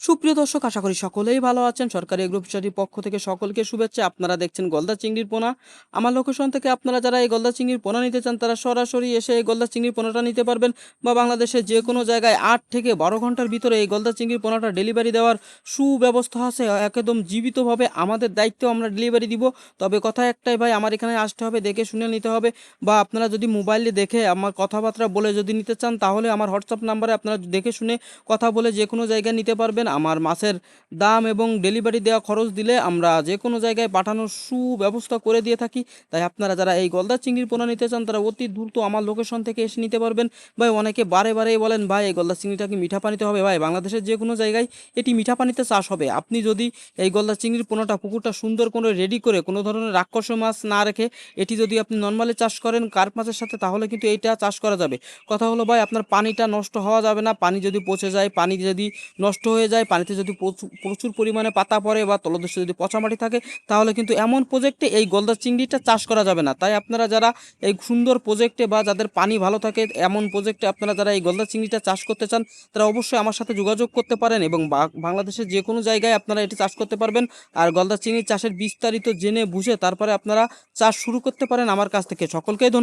সুপ্রিয় দর্শক, আশা করি সকলেই ভালো আছেন। সরকারি এগ্রো ফিশারির পক্ষ থেকে সকলকে শুভেচ্ছা। আপনারা দেখছেন গলদা চিংড়ির পোনা। আমার লোকেশন থেকে আপনারা যারা এই গলদা চিংড়ির পোনা নিতে চান তারা সরাসরি এসে এই গলদা চিংড়ির পোনাটা নিতে পারবেন, বা বাংলাদেশের যে কোনো জায়গায় 8 থেকে 12 ঘন্টার ভিতরে এই গলদা চিংড়ির পোনাটা ডেলিভারি দেওয়ার সুব্যবস্থা আছে। একদম জীবিতভাবে আমাদের দায়িত্ব আমরা ডেলিভারি দিব। তবে কথা একটাই ভাই, আমার এখানে আসতে হবে, দেখে শুনে নিতে হবে। বা আপনারা যদি মোবাইলে দেখে আমার কথাবার্তা বলে যদি নিতে চান, তাহলে আমার হোয়াটসঅ্যাপ নাম্বারে আপনারা দেখে শুনে কথা বলে যে কোনো জায়গায় নিতে পারবেন। আমার মাছের দাম এবং ডেলিভারি দেওয়া খরচ দিলে আমরা যে কোনো জায়গায় পাঠানোর সুব্যবস্থা করে দিয়ে থাকি। তাই আপনারা যারা এই গলদা চিংড়ির পোনা নিতে চান তারা অতি দ্রুত আমার লোকেশন থেকে এসে নিতে পারবেন। ভাই অনেকে বারে বারেই বলেন, ভাই এই গলদা চিংড়িটা কি মিঠা পানিতে হবে? ভাই বাংলাদেশের যে কোনো জায়গায় এটি মিঠা পানিতে চাষ হবে। আপনি যদি এই গলদা চিংড়ির পোনাটা পুকুরটা সুন্দর করে রেডি করে কোনো ধরনের রাক্ষস মাছ না রেখে এটি যদি আপনি নর্মালি চাষ করেন কার্প মাছের সাথে, তাহলে কিন্তু এইটা চাষ করা যাবে। কথা হলো ভাই, আপনার পানিটা নষ্ট হওয়া যাবে না। পানি যদি পচে যায়, পানি যদি নষ্ট হয়ে যায়, পানিতে যদি প্রচুর পরিমাণে পাতা পড়ে বা তলদেশে যদি পচা মাটি থাকে, তাহলে কিন্তু এমন প্রজেক্টে এই গলদা চিংড়িটা চাষ করা যাবে না। তাই আপনারা যারা এই সুন্দর প্রজেক্টে বা যাদের পানি ভালো থাকে এমন প্রজেক্টে আপনারা যারা এই গলদা চিংড়িটা চাষ করতে চান, তারা অবশ্যই আমার সাথে যোগাযোগ করতে পারেন এবং বাংলাদেশের যে কোনো জায়গায় আপনারা এটি চাষ করতে পারবেন। আর গলদা চিংড়ি চাষের বিস্তারিত জেনে বুঝে তারপরে আপনারা চাষ শুরু করতে পারেন আমার কাছ থেকে। সকলকেই ধন্যবাদ।